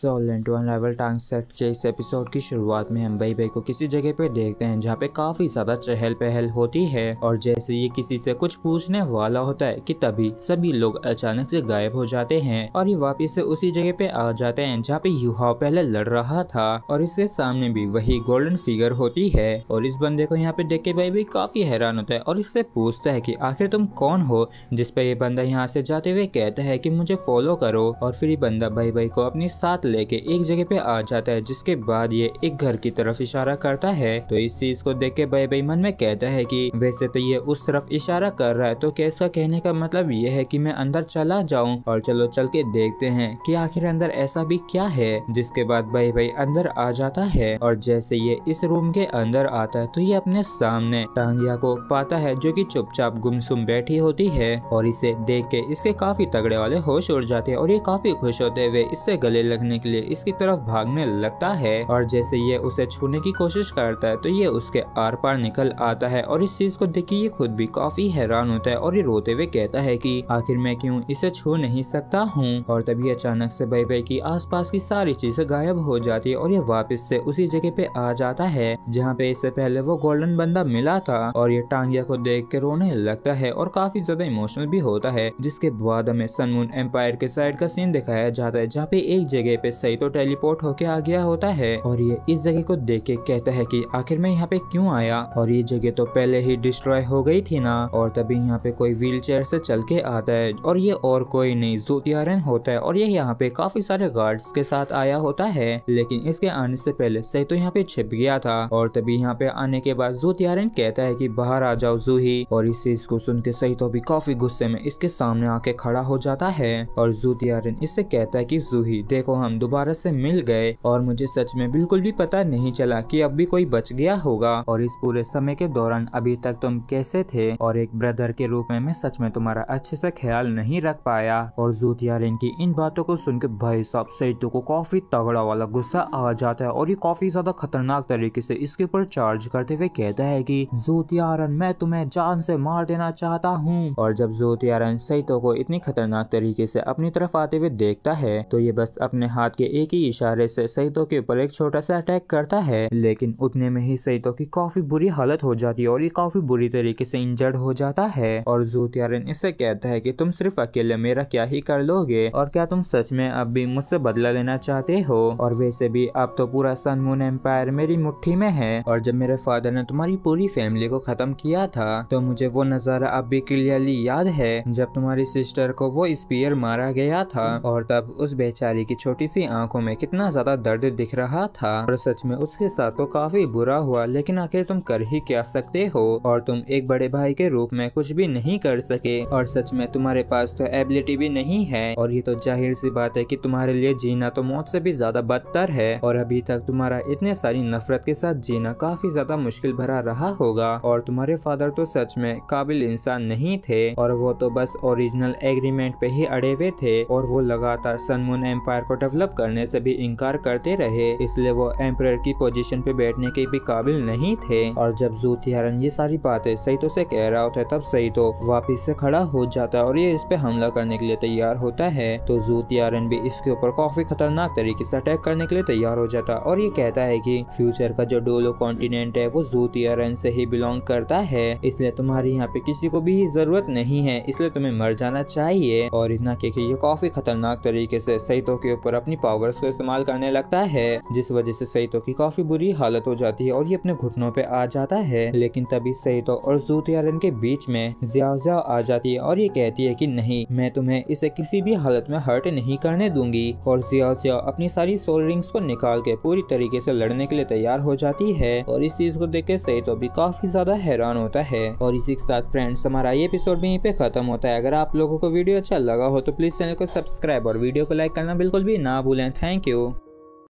सॉलेंट अनराइवल टांग सेट के इस एपिसोड की शुरुआत में हम बई को किसी जगह पे देखते हैं जहाँ पे काफी ज्यादा चहल पहल होती है और जैसे ये किसी से कुछ पूछने वाला होता है कि तभी सभी लोग अचानक से गायब हो जाते हैं और ये वापिस से उसी जगह पे आ जाते हैं जहाँ पे युहाओ पहले लड़ रहा था और इसके सामने भी वही गोल्डन फिगर होती है और इस बंदे को यहाँ पे देख के बई काफी हैरान होता है और इससे पूछता है कि आखिर तुम कौन हो, जिस पे ये बंदा यहाँ से जाते हुए कहता है कि मुझे फॉलो करो और फिर ये बंदा बई को अपनी साथ लेके एक जगह पे आ जाता है जिसके बाद ये एक घर की तरफ इशारा करता है। तो इस चीज को देख के बई मन में कहता है कि वैसे तो ये उस तरफ इशारा कर रहा है तो क्या इसका कहने का मतलब ये है कि मैं अंदर चला जाऊं और चलो चल के देखते हैं कि आखिर अंदर ऐसा भी क्या है। जिसके बाद बई अंदर आ जाता है और जैसे ये इस रूम के अंदर आता है तो ये अपने सामने टांगिया को पाता है जो कि चुपचाप गुमसुम बैठी होती है और इसे देख के इसके काफी तगड़े वाले होश उड़ जाते हैं और ये काफी खुश होते हुए इससे गले लगने के लिए इसकी तरफ भागने लगता है और जैसे ये उसे छूने की कोशिश करता है तो ये उसके आर पार निकल आता है और इस चीज को देख के ये खुद भी काफी हैरान होता है और ये रोते हुए कहता है कि आखिर मैं क्यों इसे छू नहीं सकता हूँ। और तभी अचानक से बई की आसपास की सारी चीजें गायब हो जाती है और ये वापस से उसी जगह पे आ जाता है जहाँ पे इससे पहले वो गोल्डन बंदा मिला था और ये टांगिया को देख के रोने लगता है और काफी ज्यादा इमोशनल भी होता है। जिसके बाद हमें सन मून एम्पायर के साइड का सीन दिखाया जाता है जहाँ पे एक जगह पे सही तो टेलीपोर्ट होके आ गया होता है और ये इस जगह को देख के कहता है कि आखिर मैं यहाँ पे क्यों आया और ये जगह तो पहले ही डिस्ट्रॉय हो गई थी ना। और तभी यहाँ पे कोई व्हील चेयर से चल के आता है और ये और कोई नहीं ज़ोथियारन होता है और ये यहाँ पे काफी सारे गार्ड्स के साथ आया होता है लेकिन इसके आने से पहले सही तो यहाँ पे छिप गया था। और तभी यहाँ पे आने के बाद ज़ोथियारन कहता है कि बाहर आ जाओ जूही और इस चीज को सुन के सही तो भी काफी गुस्से में इसके सामने आके खड़ा हो जाता है और ज़ोथियारन इससे कहता है कि जूही देखो हम दोबारा से मिल गए और मुझे सच में बिल्कुल भी पता नहीं चला कि अब भी कोई बच गया होगा और इस पूरे समय के दौरान अभी तक तुम कैसे थे और एक ब्रदर के रूप में मैं सच में तुम्हारा अच्छे से ख्याल नहीं रख पाया। और ज़ोथियारन की इन बातों को सुन के भाई साहब सईतो को काफी तगड़ा वाला गुस्सा आ जाता है और ये काफी ज्यादा खतरनाक तरीके से इसके ऊपर चार्ज करते हुए कहता है कि ज़ोथियारन मैं तुम्हें जान से मार देना चाहता हूँ। और जब ज़ोथियारन सईतो को इतनी खतरनाक तरीके से अपनी तरफ आते हुए देखता है तो ये बस अपने हाथ के एक ही इशारे से सईतो के ऊपर एक छोटा सा अटैक करता है लेकिन उतने में ही सईतो की काफी बुरी हालत हो जाती है और ये काफी बुरी तरीके से इंजर्ड हो जाता है। और ज़ोथियारन इससे कहता है कि तुम सिर्फ अकेले मेरा क्या ही कर लोगे और क्या तुम सच में अब भी मुझसे बदला लेना चाहते हो और वैसे भी अब तो पूरा सन मून एम्पायर मेरी मुट्ठी में है और जब मेरे फादर ने तुम्हारी पूरी फैमिली को खत्म किया था तो मुझे वो नजारा अब भी क्लियरली याद है जब तुम्हारी सिस्टर को वो स्पीयर मारा गया था और तब उस बेचारी की छोटी सी आंखों में कितना ज्यादा दर्द दिख रहा था और सच में उसके साथ तो काफी बुरा हुआ लेकिन आखिर तुम कर ही क्या सकते हो और तुम एक बड़े भाई के रूप में कुछ भी नहीं कर सके और सच में तुम्हारे पास तो एबिलिटी भी नहीं है और ये तो जाहिर सी बात है कि तुम्हारे लिए जीना तो मौत से भी ज्यादा बदतर है और अभी तक तुम्हारा इतने सारी नफरत के साथ जीना काफी ज्यादा मुश्किल भरा रहा होगा और तुम्हारे फादर तो सच में काबिल इंसान नहीं थे और वो तो बस ओरिजिनल एग्रीमेंट पे ही अड़े हुए थे और वो लगातार सन मून एम्पायर को डेवलप करने से भी इनकार करते रहे इसलिए वो एम्परर की पोजीशन पे बैठने के भी काबिल नहीं थे। और जब ज़ोथियारन ये सारी बातें सईतो से कह रहा होता है तब सईतो वापिस से खड़ा हो जाता है और ये इस पे हमला करने के लिए तैयार होता है तो ज़ोथियारन भी इसके ऊपर काफी खतरनाक तरीके से अटैक करने के लिए तैयार हो जाता है और ये कहता है कि फ्यूचर का जो डोलो कॉन्टिनेंट है वो ज़ोथियारन से ही बिलोंग करता है इसलिए तुम्हारी यहाँ पे किसी को भी जरूरत नहीं है इसलिए तुम्हें मर जाना चाहिए। और इतना कि ये काफी खतरनाक तरीके से सईतो के ऊपर अपनी पावर्स को इस्तेमाल करने लगता है जिस वजह से सईतो की काफी बुरी हालत हो जाती है और ये अपने घुटनों पे आ जाता है लेकिन तभी सईतो और ज़ोथियारन के बीच में ज़ियाओ आ जाती है और ये कहती है कि नहीं मैं तुम्हें इसे किसी भी हालत में हर्ट नहीं करने दूंगी। और ज़ियाओ अपनी सारी सोल रिंग्स को निकाल के पूरी तरीके से लड़ने के लिए तैयार हो जाती है और इस चीज को देख के सईतो भी काफी ज्यादा हैरान होता है। और इसी के साथ फ्रेंड्स हमारा ये एपिसोड भी यहीं पे खत्म होता है। अगर आप लोगों को वीडियो अच्छा लगा हो तो प्लीज चैनल को सब्सक्राइब और वीडियो को लाइक करना बिल्कुल भी ना भूलें। Thank you.